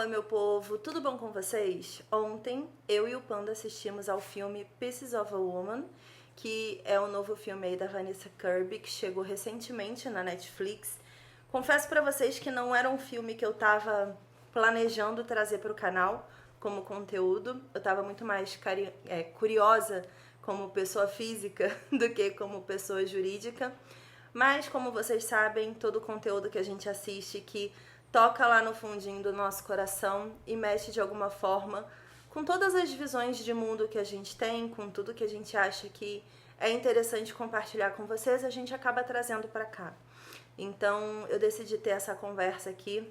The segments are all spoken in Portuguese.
Fala, meu povo, tudo bom com vocês? Ontem, eu e o Panda assistimos ao filme Pieces of a Woman, que é o novo filme aí da Vanessa Kirby, que chegou recentemente na Netflix. Confesso pra vocês que não era um filme que eu tava planejando trazer pro canal como conteúdo. Eu tava muito mais curiosa como pessoa física do que como pessoa jurídica. Mas, como vocês sabem, todo o conteúdo que a gente assiste que toca lá no fundinho do nosso coração e mexe de alguma forma com todas as visões de mundo que a gente tem, com tudo que a gente acha que é interessante compartilhar com vocês, a gente acaba trazendo pra cá. Então, eu decidi ter essa conversa aqui,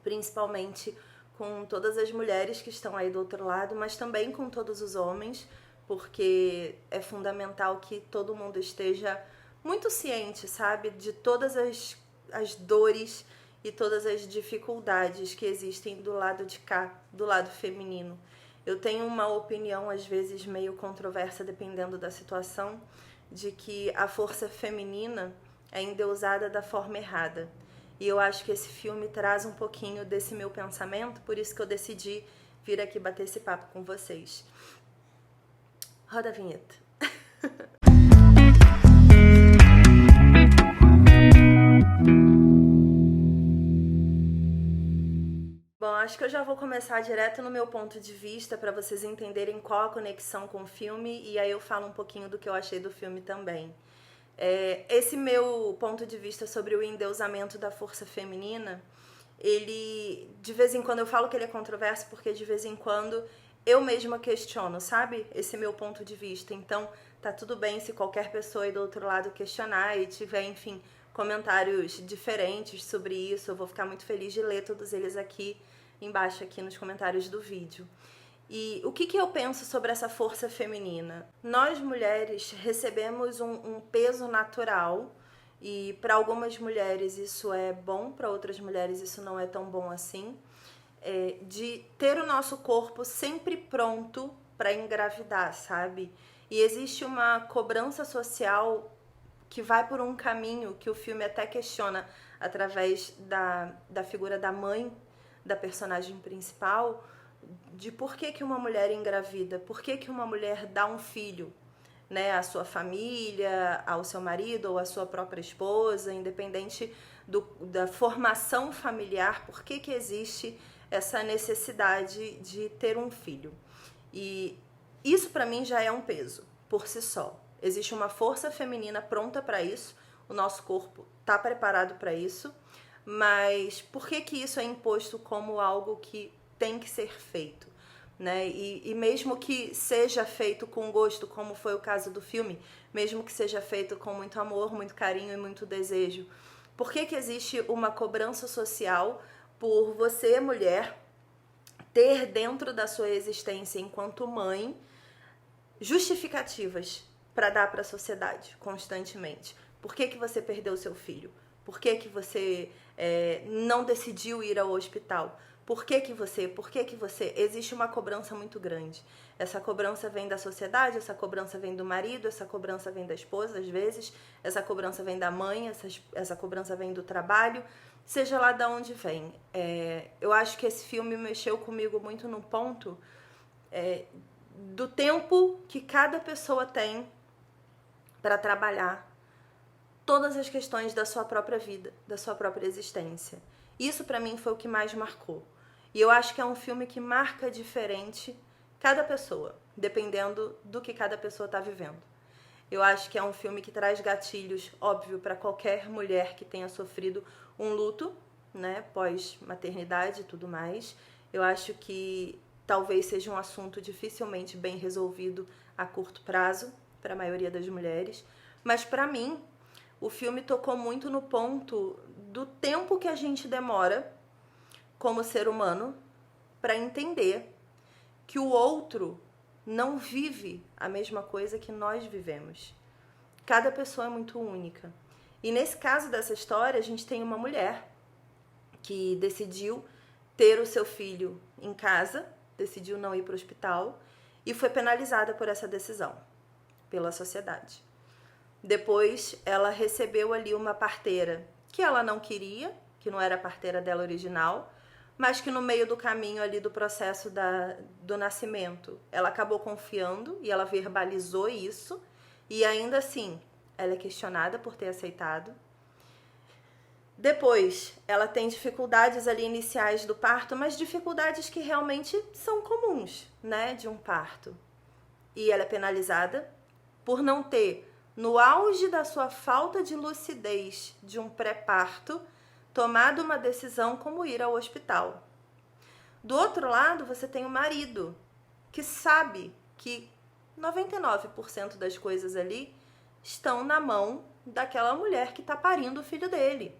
principalmente com todas as mulheres que estão aí do outro lado, mas também com todos os homens, porque é fundamental que todo mundo esteja muito ciente, sabe, de todas as dores e todas as dificuldades que existem do lado de cá, do lado feminino. Eu tenho uma opinião, às vezes, meio controversa, dependendo da situação, de que a força feminina é endeusada da forma errada. E eu acho que esse filme traz um pouquinho desse meu pensamento, por isso que eu decidi vir aqui bater esse papo com vocês. Roda a vinheta. Bom, acho que eu já vou começar direto no meu ponto de vista para vocês entenderem qual a conexão com o filme e aí eu falo um pouquinho do que eu achei do filme também. Esse meu ponto de vista sobre o endeusamento da força feminina, ele, de vez em quando eu falo que ele é controverso porque de vez em quando eu mesma questiono, sabe? Esse meu ponto de vista. Então, tá tudo bem se qualquer pessoa aí do outro lado questionar e tiver, enfim, comentários diferentes sobre isso. Eu vou ficar muito feliz de ler todos eles aqui embaixo, aqui nos comentários do vídeo. E o que eu penso sobre essa força feminina? Nós, mulheres, recebemos um peso natural e para algumas mulheres isso é bom, para outras mulheres isso não é tão bom assim, de ter o nosso corpo sempre pronto para engravidar, sabe? E existe uma cobrança social que vai por um caminho que o filme até questiona através da figura da mãe da personagem principal, de por que uma mulher engravida, por que uma mulher dá um filho, né, à sua família, ao seu marido ou à sua própria esposa, independente da formação familiar, por que existe essa necessidade de ter um filho. E isso para mim já é um peso por si só. Existe uma força feminina pronta para isso, o nosso corpo está preparado para isso, mas por que isso é imposto como algo que tem que ser feito, né? E mesmo que seja feito com gosto, como foi o caso do filme, mesmo que seja feito com muito amor, muito carinho e muito desejo, por que existe uma cobrança social por você, mulher, ter dentro da sua existência enquanto mãe justificativas para dar para a sociedade constantemente? Por que você perdeu seu filho? Por que você não decidiu ir ao hospital? Por que você? Existe uma cobrança muito grande. Essa cobrança vem da sociedade, essa cobrança vem do marido, essa cobrança vem da esposa, às vezes, essa cobrança vem da mãe, essa cobrança vem do trabalho, seja lá de onde vem. Eu acho que esse filme mexeu comigo muito no ponto do tempo que cada pessoa tem para trabalhar todas as questões da sua própria vida, da sua própria existência. Isso para mim foi o que mais marcou. E eu acho que é um filme que marca diferente cada pessoa, dependendo do que cada pessoa está vivendo. Eu acho que é um filme que traz gatilhos, óbvio, para qualquer mulher que tenha sofrido um luto, né, pós-maternidade e tudo mais. Eu acho que talvez seja um assunto dificilmente bem resolvido a curto prazo para a maioria das mulheres, mas para mim o filme tocou muito no ponto do tempo que a gente demora como ser humano para entender que o outro não vive a mesma coisa que nós vivemos. Cada pessoa é muito única. E nesse caso dessa história, a gente tem uma mulher que decidiu ter o seu filho em casa, decidiu não ir para o hospital e foi penalizada por essa decisão, pela sociedade. Depois, ela recebeu ali uma parteira que ela não queria, que não era a parteira dela original, mas que no meio do caminho ali do processo do nascimento, ela acabou confiando e ela verbalizou isso, e ainda assim, ela é questionada por ter aceitado. Depois, ela tem dificuldades ali iniciais do parto, mas dificuldades que realmente são comuns, né, de um parto. E ela é penalizada por não ter, no auge da sua falta de lucidez de um pré-parto, tomado uma decisão como ir ao hospital. Do outro lado, você tem o marido, que sabe que 99% das coisas ali estão na mão daquela mulher que está parindo o filho dele.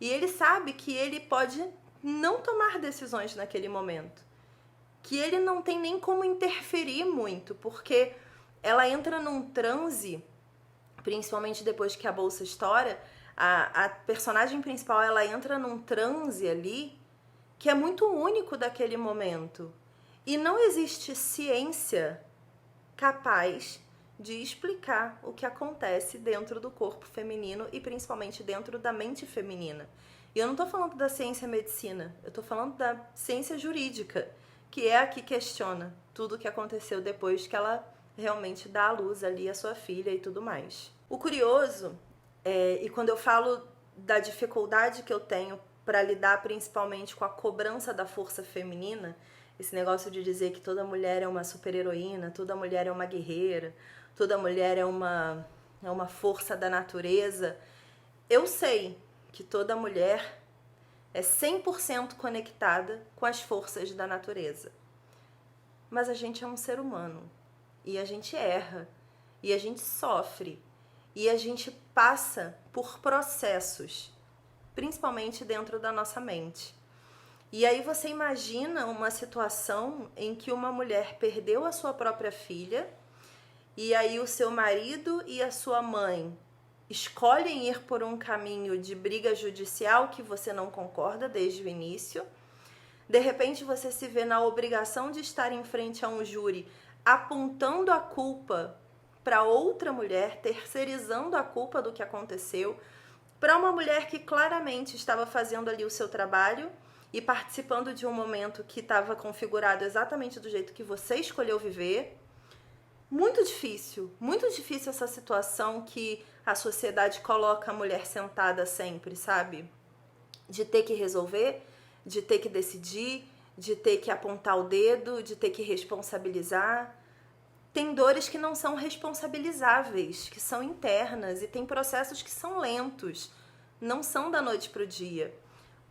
E ele sabe que ele pode não tomar decisões naquele momento. Que ele não tem nem como interferir muito, porque ela entra num transe, principalmente depois que a bolsa estoura, a personagem principal, ela entra num transe ali que é muito único daquele momento. E não existe ciência capaz de explicar o que acontece dentro do corpo feminino e principalmente dentro da mente feminina. E eu não estou falando da ciência medicina, eu estou falando da ciência jurídica, que é a que questiona tudo o que aconteceu depois que ela realmente dá à luz ali a sua filha e tudo mais. O curioso, e quando eu falo da dificuldade que eu tenho para lidar principalmente com a cobrança da força feminina, esse negócio de dizer que toda mulher é uma super-heroína, toda mulher é uma guerreira, toda mulher é uma força da natureza. Eu sei que toda mulher é 100% conectada com as forças da natureza. Mas a gente é um ser humano, e a gente erra, e a gente sofre, e a gente passa por processos, principalmente dentro da nossa mente. E aí você imagina uma situação em que uma mulher perdeu a sua própria filha, e aí o seu marido e a sua mãe escolhem ir por um caminho de briga judicial que você não concorda desde o início. De repente você se vê na obrigação de estar em frente a um júri apontando a culpa para outra mulher, terceirizando a culpa do que aconteceu, para uma mulher que claramente estava fazendo ali o seu trabalho e participando de um momento que estava configurado exatamente do jeito que você escolheu viver. Muito difícil essa situação que a sociedade coloca a mulher sentada sempre, sabe? De ter que resolver, de ter que decidir, de ter que apontar o dedo, de ter que responsabilizar. Tem dores que não são responsabilizáveis, que são internas, e tem processos que são lentos, não são da noite para o dia.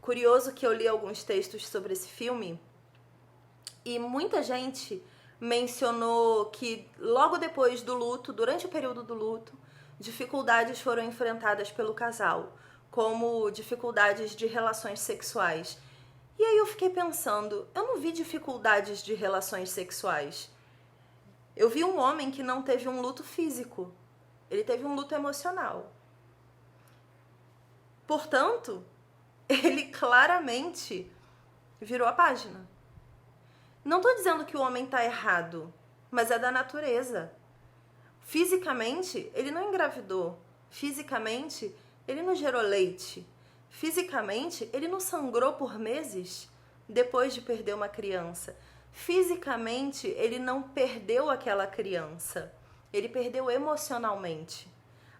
Curioso que eu li alguns textos sobre esse filme e muita gente mencionou que logo depois do luto, durante o período do luto, dificuldades foram enfrentadas pelo casal, como dificuldades de relações sexuais. E aí eu fiquei pensando, eu não vi dificuldades de relações sexuais. Eu vi um homem que não teve um luto físico, ele teve um luto emocional. Portanto, ele claramente virou a página. Não estou dizendo que o homem está errado, mas é da natureza. Fisicamente, ele não engravidou. Fisicamente, ele não gerou leite. Fisicamente, ele não sangrou por meses depois de perder uma criança. Fisicamente, ele não perdeu aquela criança. Ele perdeu emocionalmente.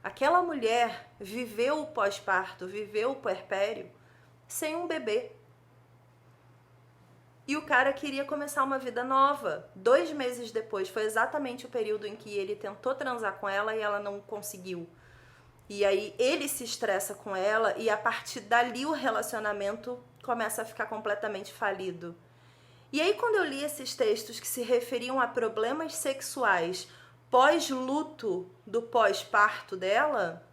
Aquela mulher viveu o pós-parto, viveu o puerpério sem um bebê. E o cara queria começar uma vida nova. 2 meses depois, foi exatamente o período em que ele tentou transar com ela e ela não conseguiu. E aí ele se estressa com ela e a partir dali o relacionamento começa a ficar completamente falido. E aí quando eu li esses textos que se referiam a problemas sexuais pós-luto do pós-parto dela,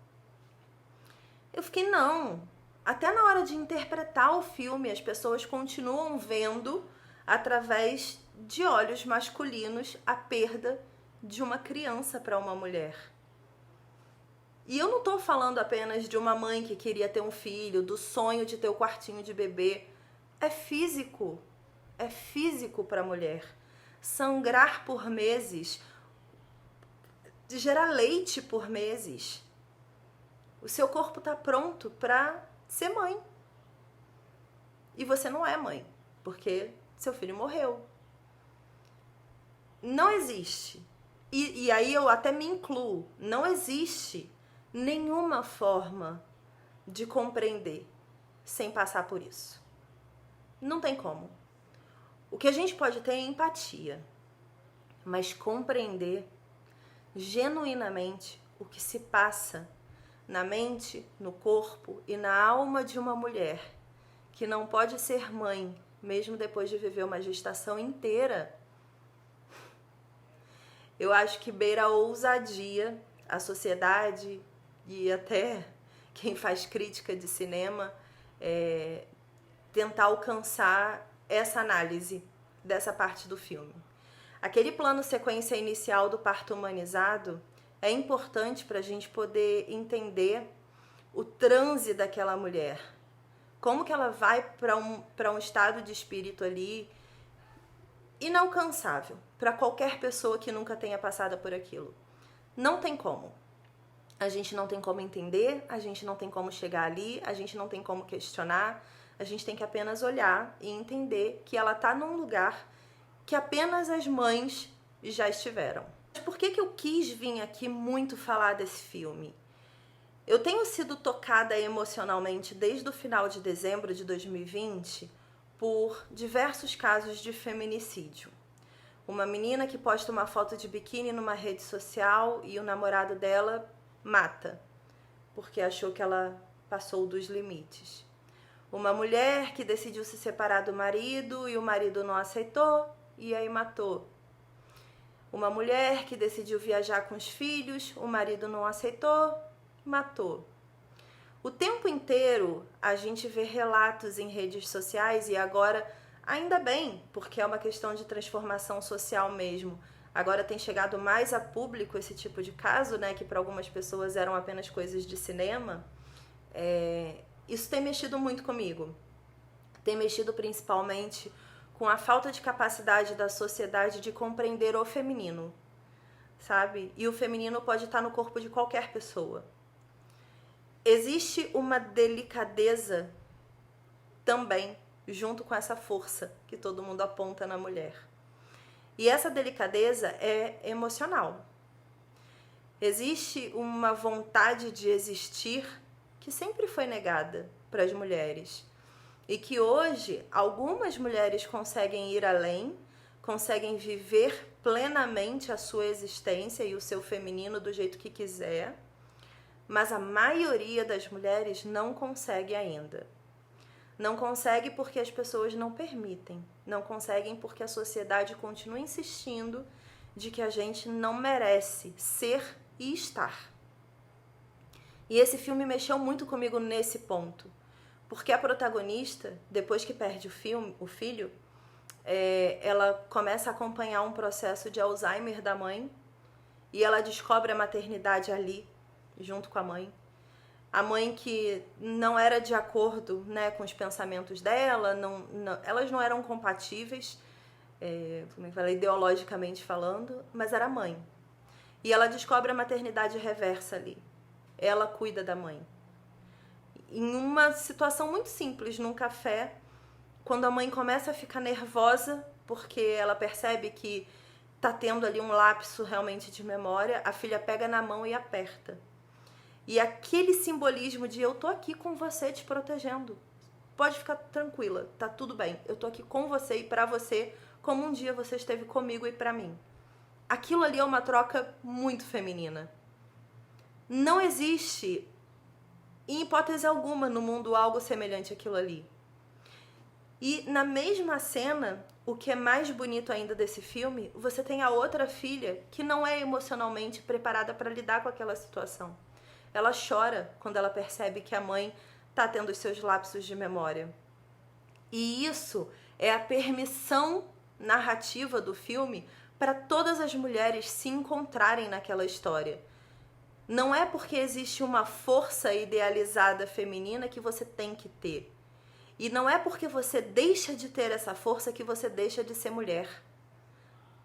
eu fiquei, não. Até na hora de interpretar o filme, as pessoas continuam vendo, através de olhos masculinos, a perda de uma criança para uma mulher. E eu não estou falando apenas de uma mãe que queria ter um filho, do sonho de ter o quartinho de bebê. É físico para a mulher. Sangrar por meses, gerar leite por meses. O seu corpo está pronto para ser mãe. e você não é mãe, porque seu filho morreu. Não existe. E aí eu até me incluo. Não existe nenhuma forma de compreender sem passar por isso. Não tem como. O que a gente pode ter é empatia, mas compreender genuinamente o que se passa na mente, no corpo e na alma de uma mulher que não pode ser mãe, mesmo depois de viver uma gestação inteira, eu acho que beira a ousadia, a sociedade e até quem faz crítica de cinema tentar alcançar essa análise dessa parte do filme. Aquele plano sequência inicial do parto humanizado é importante para a gente poder entender o transe daquela mulher. Como que ela vai para um estado de espírito ali inalcançável para qualquer pessoa que nunca tenha passado por aquilo. Não tem como. A gente não tem como entender, a gente não tem como chegar ali, a gente não tem como questionar, a gente tem que apenas olhar e entender que ela está num lugar que apenas as mães já estiveram. Mas por que eu quis vir aqui muito falar desse filme? Eu tenho sido tocada emocionalmente desde o final de dezembro de 2020 por diversos casos de feminicídio. Uma menina que posta uma foto de biquíni numa rede social e o namorado dela mata, porque achou que ela passou dos limites. Uma mulher que decidiu se separar do marido e o marido não aceitou e aí matou. Uma mulher que decidiu viajar com os filhos, o marido não aceitou, matou. O tempo inteiro a gente vê relatos em redes sociais e agora, ainda bem, porque é uma questão de transformação social mesmo. Agora tem chegado mais a público esse tipo de caso, né, que para algumas pessoas eram apenas coisas de cinema. Isso tem mexido muito comigo. Tem mexido principalmente com a falta de capacidade da sociedade de compreender o feminino, sabe? E o feminino pode estar no corpo de qualquer pessoa. Existe uma delicadeza também junto com essa força que todo mundo aponta na mulher. E essa delicadeza é emocional. Existe uma vontade de existir que sempre foi negada para as mulheres. E que hoje algumas mulheres conseguem ir além, conseguem viver plenamente a sua existência e o seu feminino do jeito que quiser. Mas a maioria das mulheres não consegue ainda. Não consegue porque as pessoas não permitem. Não conseguem porque a sociedade continua insistindo de que a gente não merece ser e estar. E esse filme mexeu muito comigo nesse ponto. Porque a protagonista, depois que perde o filho, ela começa a acompanhar um processo de Alzheimer da mãe e ela descobre a maternidade ali, junto com a mãe. A mãe que não era de acordo, né, com os pensamentos dela, elas não eram compatíveis, como é que fala, ideologicamente falando, mas era a mãe. E ela descobre a maternidade reversa ali. Ela cuida da mãe. Em uma situação muito simples, num café, quando a mãe começa a ficar nervosa, porque ela percebe que tá tendo ali um lapso realmente de memória, a filha pega na mão e aperta. E aquele simbolismo de eu tô aqui com você te protegendo. Pode ficar tranquila, tá tudo bem. Eu tô aqui com você e pra você, como um dia você esteve comigo e pra mim. Aquilo ali é uma troca muito feminina. Não existe, em hipótese alguma, no mundo algo semelhante àquilo ali. E na mesma cena, o que é mais bonito ainda desse filme, você tem a outra filha que não é emocionalmente preparada para lidar com aquela situação. Ela chora quando ela percebe que a mãe está tendo os seus lapsos de memória. E isso é a permissão narrativa do filme para todas as mulheres se encontrarem naquela história. Não é porque existe uma força idealizada feminina que você tem que ter. E não é porque você deixa de ter essa força que você deixa de ser mulher.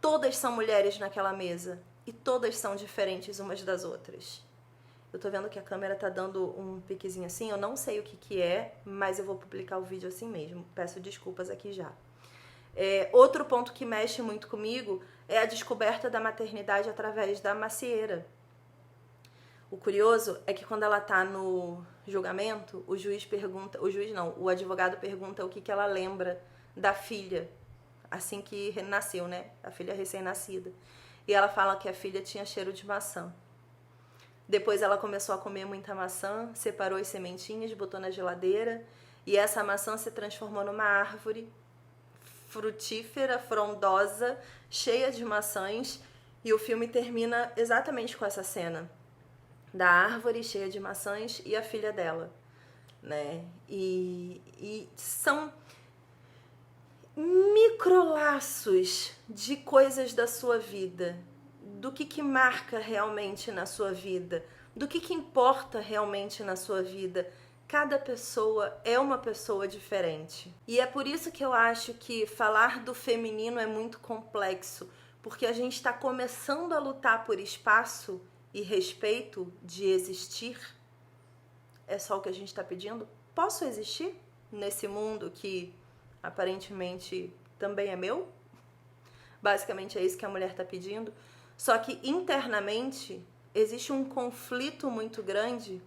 Todas são mulheres naquela mesa e todas são diferentes umas das outras. Eu tô vendo que a câmera tá dando um piquezinho assim, eu não sei o que que é, mas eu vou publicar o vídeo assim mesmo. Peço desculpas aqui já. Outro ponto que mexe muito comigo é a descoberta da maternidade através da macieira. O curioso é que quando ela tá no julgamento, o juiz pergunta, o juiz não, o advogado pergunta o que que ela lembra da filha, assim que nasceu, né? A filha recém-nascida. E ela fala que a filha tinha cheiro de maçã. Depois ela começou a comer muita maçã, separou as sementinhas, botou na geladeira, e essa maçã se transformou numa árvore frutífera, frondosa, cheia de maçãs, e o filme termina exatamente com essa cena da árvore cheia de maçãs e a filha dela, né? E são microlaços de coisas da sua vida, do que marca realmente na sua vida, do que importa realmente na sua vida. Cada pessoa é uma pessoa diferente. E é por isso que eu acho que falar do feminino é muito complexo, porque a gente está começando a lutar por espaço e respeito de existir. É só o que a gente está pedindo? Posso existir nesse mundo que aparentemente também é meu? Basicamente é isso que a mulher está pedindo. Só que internamente existe um conflito muito grande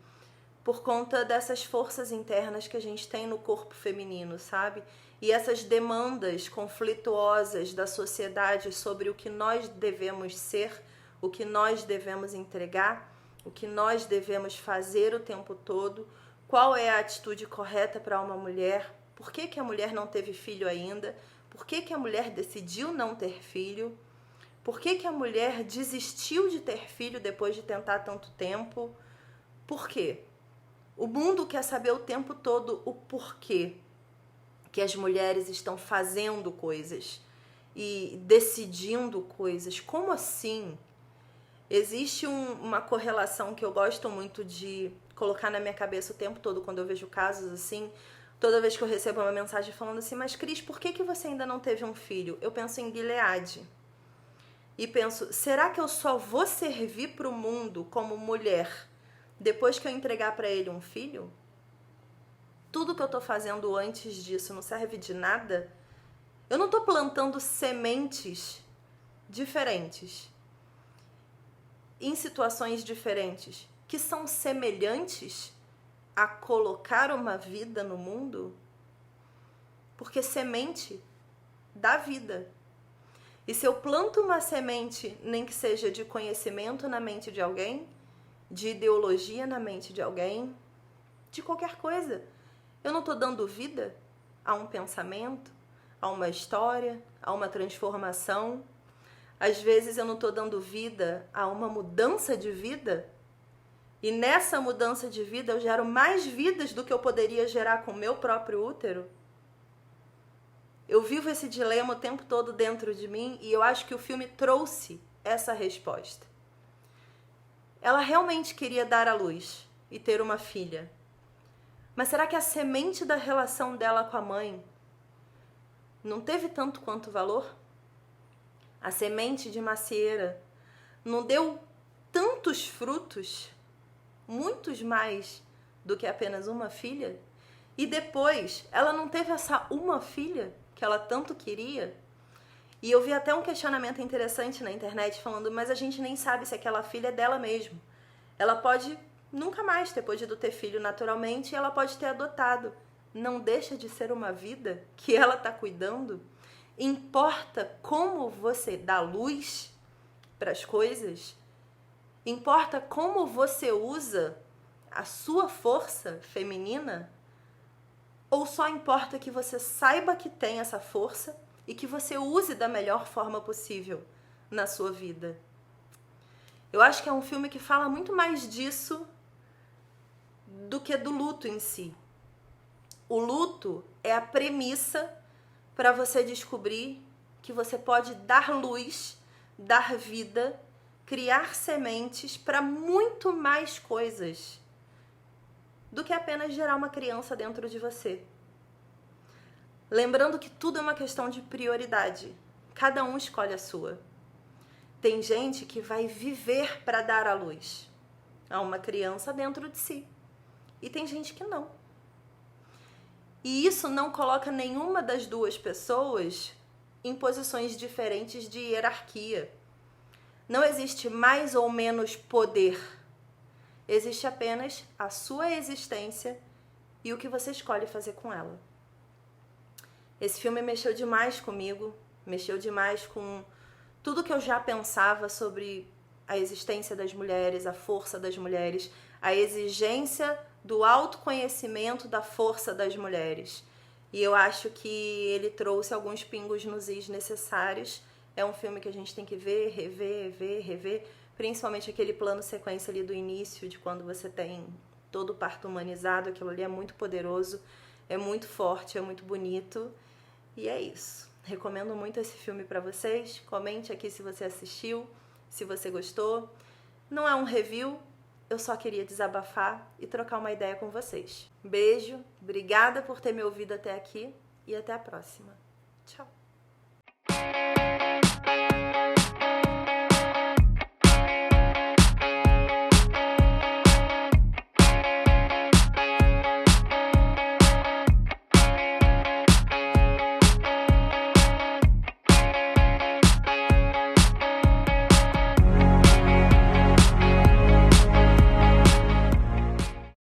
por conta dessas forças internas que a gente tem no corpo feminino, sabe? E essas demandas conflituosas da sociedade sobre o que nós devemos ser, o que nós devemos entregar, o que nós devemos fazer o tempo todo, qual é a atitude correta para uma mulher, por que que a mulher não teve filho ainda, por que que a mulher decidiu não ter filho, por que que a mulher desistiu de ter filho depois de tentar tanto tempo, por quê? O mundo quer saber o tempo todo o porquê que as mulheres estão fazendo coisas e decidindo coisas. Como assim? Existe uma correlação que eu gosto muito de colocar na minha cabeça o tempo todo quando eu vejo casos assim. Toda vez que eu recebo uma mensagem falando assim, mas Cris, por que você ainda não teve um filho? Eu penso em Gileade. E penso, será que eu só vou servir para o mundo como mulher depois que eu entregar para ele um filho? Tudo que eu tô fazendo antes disso não serve de nada? Eu não tô plantando sementes diferentes em situações diferentes que são semelhantes a colocar uma vida no mundo? Porque semente dá vida. E se eu planto uma semente, nem que seja de conhecimento na mente de alguém, de ideologia na mente de alguém, de qualquer coisa, eu não estou dando vida a um pensamento, a uma história, a uma transformação. Às vezes eu não estou dando vida a uma mudança de vida, e nessa mudança de vida eu gero mais vidas do que eu poderia gerar com o meu próprio útero. Eu vivo esse dilema o tempo todo dentro de mim, e eu acho que o filme trouxe essa resposta. Ela realmente queria dar à luz e ter uma filha. Mas será que a semente da relação dela com a mãe não teve tanto quanto valor? A semente de macieira não deu tantos frutos, muitos mais do que apenas uma filha? E depois, ela não teve essa uma filha que ela tanto queria? E eu vi até um questionamento interessante na internet falando, mas a gente nem sabe se aquela filha é dela mesmo. Ela pode nunca mais ter podido ter filho naturalmente e ela pode ter adotado. Não deixa de ser uma vida que ela está cuidando. Importa como você dá luz para as coisas. Importa como você usa a sua força feminina. Ou só importa que você saiba que tem essa força e que você use da melhor forma possível na sua vida. Eu acho que é um filme que fala muito mais disso do que do luto em si. O luto é a premissa para você descobrir que você pode dar luz, dar vida, criar sementes para muito mais coisas do que apenas gerar uma criança dentro de você. Lembrando que tudo é uma questão de prioridade. Cada um escolhe a sua. Tem gente que vai viver para dar à luz. a uma criança dentro de si. E tem gente que não. E isso não coloca nenhuma das duas pessoas em posições diferentes de hierarquia. Não existe mais ou menos poder. Existe apenas a sua existência e o que você escolhe fazer com ela. Esse filme mexeu demais comigo, mexeu demais com tudo que eu já pensava sobre a existência das mulheres, a força das mulheres, a exigência do autoconhecimento da força das mulheres. E eu acho que ele trouxe alguns pingos nos is necessários. É um filme que a gente tem que ver, rever, principalmente aquele plano sequência ali do início, de quando você tem todo o parto humanizado. Aquilo ali é muito poderoso, é muito forte, é muito bonito. E é isso. Recomendo muito esse filme pra vocês. Comente aqui se você assistiu, se você gostou. Não é um review, eu só queria desabafar e trocar uma ideia com vocês. Beijo, obrigada por ter me ouvido até aqui e até a próxima. Tchau!